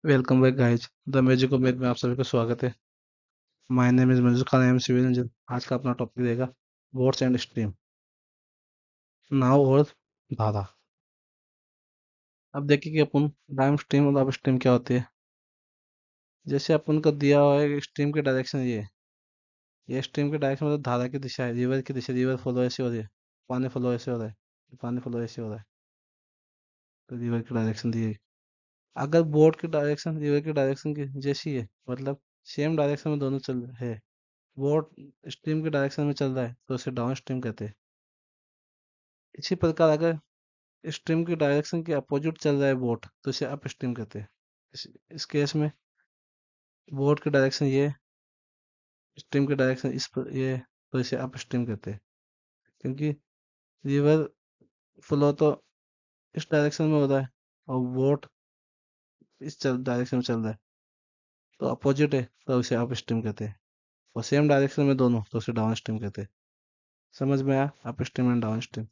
Welcome back guys the music mate में आप सभी का स्वागत है। My name is music I am Shiv Ranjan. आज का अपना टॉपिक रहेगा बोट्स एंड स्ट्रीम, नाव और धारा। अब देखिए कि अपन डाउन स्ट्रीम और अप स्ट्रीम क्या होती है। जैसे अपन को दिया हुआ है स्ट्रीम की डायरेक्शन ये स्ट्रीम की डायरेक्शन मतलब धारा की दिशा है, रिवर की दिशा। रिवर फ्लो ऐसे हो रही है, पानी फ्लो ऐसे हो रहा है, पानी फ्लो ऐसे हो रहा है, तो रिवर की डायरेक्शन दी है। अगर बोट की डायरेक्शन रिवर की डायरेक्शन की जैसी है, मतलब सेम डायरेक्शन में दोनों चल रहे हैं, बोट स्ट्रीम की डायरेक्शन में चल रहा है, तो उसे डाउन स्ट्रीम कहते हैं। इसी प्रकार अगर स्ट्रीम की डायरेक्शन के अपोजिट चल रहा है बोट, तो इसे अप स्ट्रीम कहते हैं। इस केस में बोट की डायरेक्शन ये, स्ट्रीम की डायरेक्शन ये, तो इसे अप स्ट्रीम कहते हैं। क्योंकि रिवर फ्लो तो इस डायरेक्शन में हो रहा है और बोट इस चल डायरेक्शन में चल रहा है, तो अपोजिट है, तो इसे अप स्ट्रीम कहते हैं। और सेम डायरेक्शन में दोनों, तो उसे डाउन स्ट्रीम कहते हैं। समझ में आया up stream and down stream.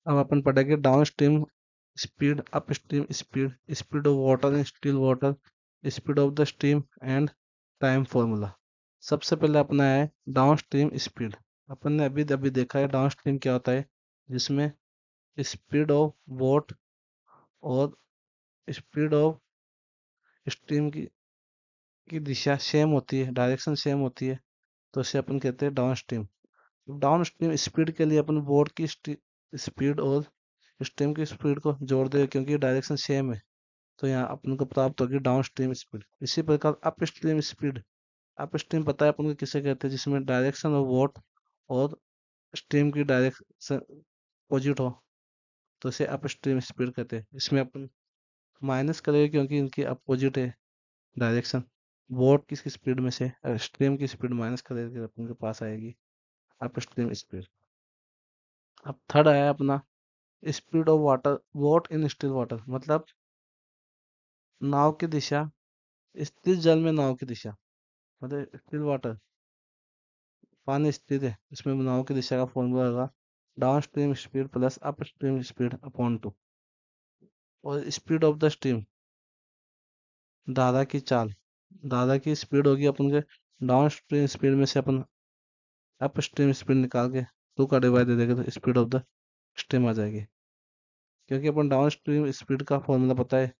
अब अपन पढ़ेंगे down stream speed, up stream speed, speed of water in still water, speed of the stream and time formula. सबसे पहले अपना है डाउन स्ट्रीम स्पीड। अपन ने अभी अभी देखा है डाउन स्ट्रीम क्या होता है, जिसमें स्पीड ऑफ बोट और स्पीड ऑफ स्ट्रीम की दिशा सेम होती है, डायरेक्शन सेम होती है, तो इसे अपन कहते हैं down stream. Down stream speed के लिए अपन बोट की स्पीड और स्ट्रीम की स्पीड को जोड़ दे, क्योंकि डायरेक्शन सेम है, तो यहाँ अपन को प्राप्त होगी डाउन स्ट्रीम स्पीड। इसी प्रकार up stream speed, up stream पता है अपन को किसे कहते हैं, जिसमें डायरेक्शन ऑफ बोट और स्ट्रीम की डायरेक्शन अपोजिट हो, तो इसे अप स्ट्रीम स्पीड कहते हैं। इसमें अपन माइनस करेंगे क्योंकि इनकी अपोजिट है डायरेक्शन। बोट की स्पीड में से स्ट्रीम की स्पीड माइनस करेंगे, अपन के पास आएगी अप स्ट्रीम स्पीड। अब थर्ड आया अपना speed of water boat in still water, मतलब नाव की दिशा, स्थिर जल में नाव की दिशा, मतलब स्टिल वाटर, पानी स्थिर है, इसमें नाव की दिशा का फॉर्मूला होगा down stream speed plus up stream speed upon two. और स्पीड ऑफ द स्ट्रीम, दादा की चाल, दादा की स्पीड होगी अपन के डाउन स्ट्रीम स्पीड में से अपन अप स्ट्रीम स्पीड निकाल के टू का डिवाइड दे देंगे, तो स्पीड ऑफ द स्ट्रीम आ जाएगी। क्योंकि अपन डाउन स्ट्रीम स्पीड का फॉर्मूला पता है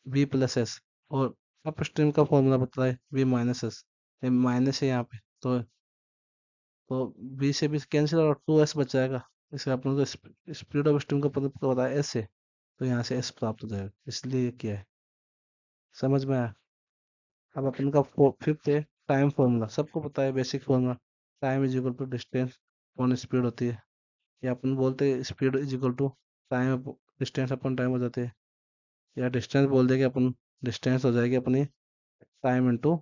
v प्लस एस, और अप स्ट्रीम का फॉर्मूला पता है v माइनस एस। ये माइनस है यहाँ पे, तो v से भी कैंसिल और टू एस बच जाएगा। इससे अपन को स्पीड ऑफ स्ट्रीम का पता है एस है, तो यहाँ से एस प्राप्त हो जाएगा, इसलिए ये किया है। समझ में आया। अब अपन का फिफ्थ है टाइम फॉर्मूला। सबको पता है basic formula, time is equal to distance upon speed होती है। या अपन बोलते हैं speed is equal to time, distance upon time हो जाते हैं। या डिस्टेंस बोल देंगे अपन, डिस्टेंस हो जाएगी अपनी time into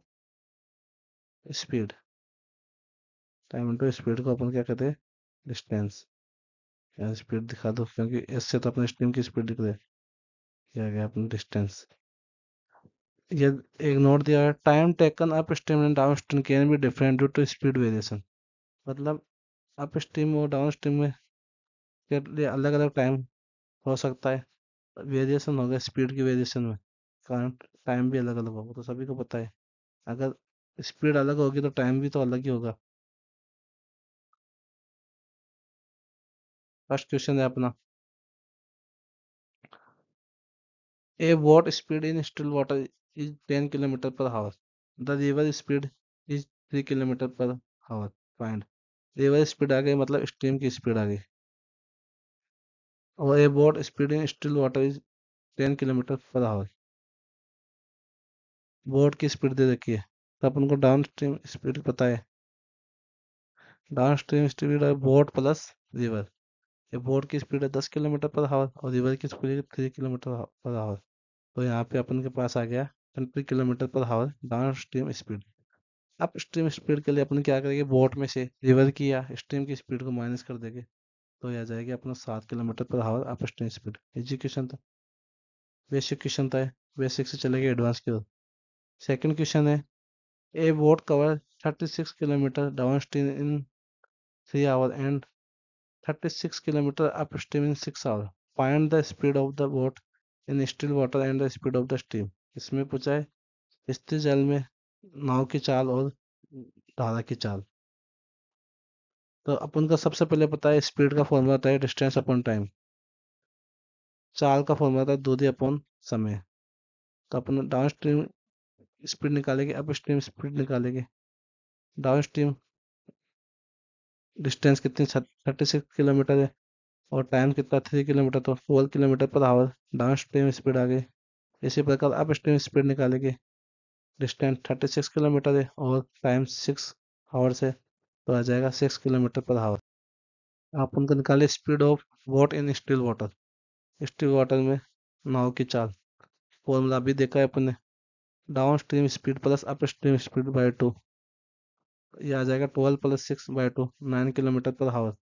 speed. Time into speed को अपन क्या कहते हैं, डिस्टेंस। या स्पीड दिखा दो, क्योंकि एस से तो अपने स्ट्रीम की स्पीड दिख रही है। ये आ गया अपना डिस्टेंस। ये एक नोट दिया है, time taken up stream and down stream can be different due to speed variation. मतलब अप स्ट्रीम और डाउन स्ट्रीम में के लिए अलग अलग टाइम हो सकता है, वेरिएशन होगा स्पीड की वेरिएशन में, कारण टाइम भी अलग अलग होगा, तो सभी को पता है अगर स्पीड अलग होगी तो टाइम भी तो अलग ही होगा। फर्स्ट क्वेश्चन है अपना, A boat speed in still water is 10 kilometer per hour. The river speed is 3 kilometer per hour. Find. River speed आ गई, मतलब स्ट्रीम की स्पीड आ गई। और a boat speed in still water is 10 kilometre per hour. Boat की speed दे रखी है, तो अपन को डाउन स्ट्रीम स्पीड पता है। डाउन स्ट्रीम स्पीड है बोट प्लस रिवर। ये बोट की स्पीड है 10 किलोमीटर पर आवर और रिवर की स्पीड है 3 किलोमीटर पर आवर, तो यहाँ पे अपन के पास आ गया 20 kilometre per hour downstream speed. Up stream speed के लिए अपन क्या करेंगे, बोट में से रिवर की या स्ट्रीम की स्पीड को माइनस कर देंगे, तो ये आ जाएगी अपना 7 kilometre per hour up stream speed. Education था, बेसिक क्वेश्चन था, बेसिक से चलेगा एडवांस की ओर। सेकंड क्वेश्चन है, a boat cover 36 kilometre down stream in 3 hour and 36 kilometre up stream in 6 hour. Find the speed of the boat in still water and the speed of the steam. इसमें पूछा है स्थिर जल में नाव की चाल और धारा की चाल। तो अपन को सबसे पहले पता है स्पीड का फॉर्मूला होता है डिस्टेंस अपॉन टाइम। चाल का फॉर्मूला होता है दूरी अपॉन समय। तो अपन डाउन स्ट्रीम स्पीड निकालेंगे, अप स्ट्रीम स्पीड निकालेंगे। डाउन स्ट्रीम डिस्टेंस कितनी 36 किलोमीटर है और टाइम कितना 3 किलोमीटर, तो 12 kilometre per hour downstream speed आ गई। इसी प्रकार अप स्ट्रीम स्पीड निकालेंगे। डिस्टेंस 36 किलोमीटर है और टाइम 6 आवर्स है, तो आ जाएगा 6 किलोमीटर पर आवर। आप उनको निकाले speed of boat in still water. Still water में नाव की चाल फॉर्मूला भी देखा है अपन ने, down stream speed plus up stream speed by 2। ये आ जाएगा 12 + 6/2 9 किलोमीटर पर आवर।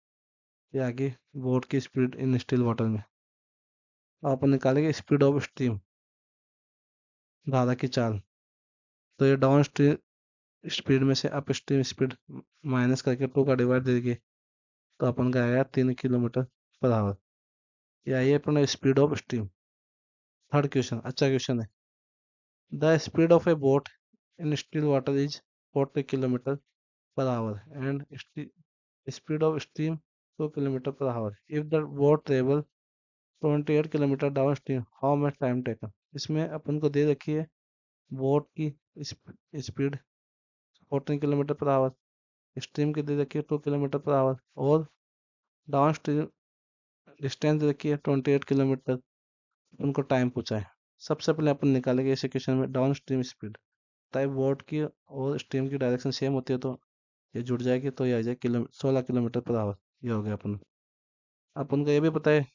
ये आगे बोट की स्पीड इन स्टिल वाटर में। अब अपन निकालेंगे स्पीड ऑफ स्ट्रीम, धारा की चाल। तो ये डाउन स्ट्रीम स्पीड में से अप स्ट्रीम स्पीड माइनस करके 2 का डिवाइड दे देंगे, तो अपन का आएगा 3 किलोमीटर पर आवर। ये आई है अपना speed of stream. Third question अच्छा क्वेश्चन है। The speed of A boat in still water is 40 kilometre per our and speed of stream 2 kilometre per our. If the boat travel 28 kilometre down stream how much time taken. इसमें अपन को दे रखी है boat की speed 14 kilometre per our, stream की दे रखी है 2 kilometre per our और down stream distance दे रखी है 28 किलोमीटर। उनको टाइम पूछा है। सबसे पहले अपन निकालेंगे इस इक्वेशन में down stream speed. Type boat की और स्ट्रीम की डायरेक्शन सेम होती है तो ये जुड़ जाएगी, तो ये आ जाए 16 किलोमीटर पर आवर। ये हो गया अपन को ये भी पता है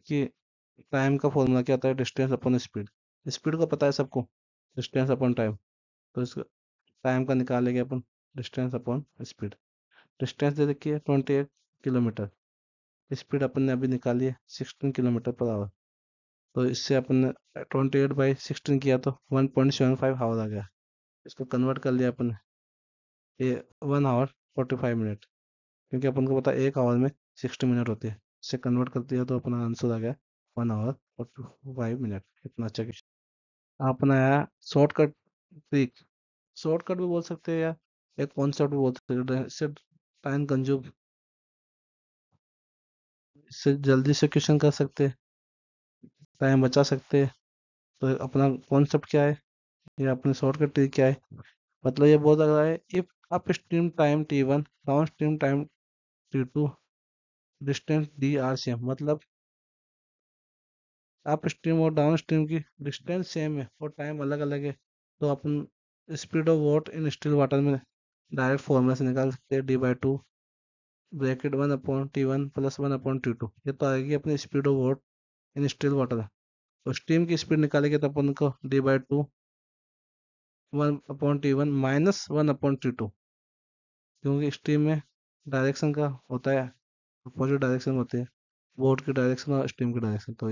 कि टाइम का फॉर्मूला क्या होता है डिस्टेंस अपॉन स्पीड। स्पीड को पता है सबको, डिस्टेंस अपॉन टाइम। तो इस टाइम का निकालेंगे अपन डिस्टेंस अपॉन स्पीड। डिस्टेंस दे रखी है 28 किलोमीटर, स्पीड अपन ने अभी निकाली है 16 किलोमीटर पर आवर। तो इससे अपन ने 28/16 किया तो 1.75 आवर आ गया। इसको कन्वर्ट कर लिया अपन ने, ये 1 आवर 45 मिनट, क्योंकि अपन को पता है 1 आवर में 60 मिनट होती है। इससे कन्वर्ट कर दिया तो अपना आंसर आ गया 1 आवर 45 मिनट। इतना अच्छा क्वेश्चन। अपना आया शॉर्टकट ट्रिक। शॉर्टकट भी बोल सकते हैं या एक कॉन्सेप्ट भी बोल सकते हैं। इससे टाइम कंज्यूम, इससे जल्दी से क्वेश्चन कर सकते हैं, टाइम बचा सकते हैं। तो अपना कॉन्सेप्ट क्या है, ये अपनी शॉर्टकट ट्रिक क्या है। मतलब ये बोल रहा है if upstream time T1 down stream time T2 distance D are same. मतलब अप स्ट्रीम और डाउन स्ट्रीम की डिस्टेंस सेम है और टाइम अलग अलग है, तो अपन speed of boat in still water में डायरेक्ट फॉर्मूला से निकाल सकते हैं D/2 ब्रैकेट 1/T1 + 1/T2। ये तो आएगी अपनी speed of boat in still water. और स्टीम की स्पीड निकालेंगे तो अपन को D/2 1/T1 -1/T2, क्योंकि स्टीम में डायरेक्शन का होता है, अपोजिट डायरेक्शन होती है, बोट की डायरेक्शन और स्टीम की डायरेक्शन। तो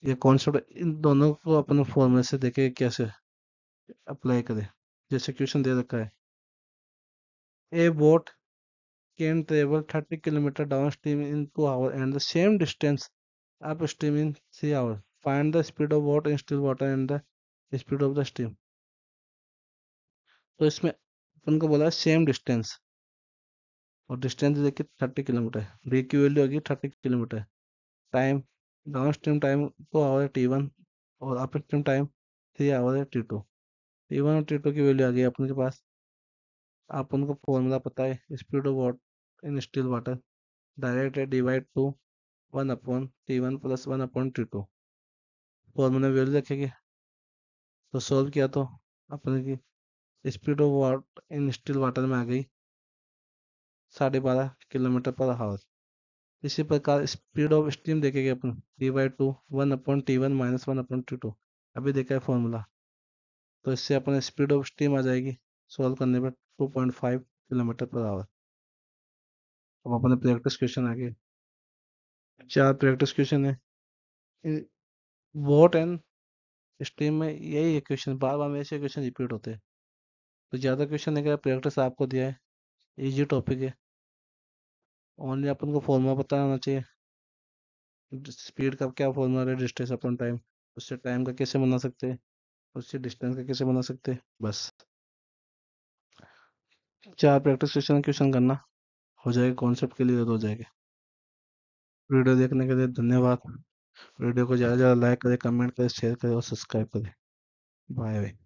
ये कॉन्सेप्ट इन दोनों को अपन फॉर्मूले से देखे कैसे अप्लाई करें। जैसे क्वेश्चन दे रखा है a boat can travel 30 kilometre down stream in 2 hour and the same distance up stream in 3 hour. Find the speed of boat in still water and the speed of the stream. तो इसमें अपन को बोला same distance और distance देखिए 30 kilometre, D की value होगी 30 kilometre. Time down stream time 2 hour है T1 और अप स्ट्रीम टाइम 3 आवर है T2। T1 और T2 की वैल्यू आ गई अपने के पास। आप उनको फॉर्मूला पता है speed of water in still water, direct है D/2 1/T1 + 1/T2। Formula value रखेंगे तो सॉल्व किया तो अपने की speed of water in still water में आ गई 12.5 किलोमीटर पर आवर। इसी प्रकार स्पीड ऑफ स्टीम देखेंगे अपन D/2 1/T1 -1/T2। अभी देखा है फॉर्मूला, तो इससे अपन स्पीड ऑफ स्टीम आ जाएगी सॉल्व करने पर 2.5 किलोमीटर पर आवर। अब अपने प्रैक्टिस क्वेश्चन आगे 4 प्रैक्टिस क्वेश्चन है। वोट एंड स्ट्रीम में यही है क्वेश्चन, बार बार में ऐसे क्वेश्चन रिपीट होते हैं। तो ज़्यादा क्वेश्चन है, प्रैक्टिस आपको दिया है, इजी टॉपिक है, ओनली अपन को फॉर्मूला पता होना चाहिए। स्पीड का क्या फॉर्मूला है, डिस्टेंस अपॉन टाइम। उससे टाइम का कैसे बना सकते हैं, उससे डिस्टेंस का कैसे बना सकते हैं, बस 4 प्रैक्टिस क्वेश्चन क्वेश्चन करना, हो जाएगा, कॉन्सेप्ट क्लियर हो जाएगा। वीडियो देखने के लिए धन्यवाद। वीडियो को ज़्यादा से ज़्यादा लाइक करें, कमेंट करें, शेयर करें और सब्सक्राइब करें। Bye bye.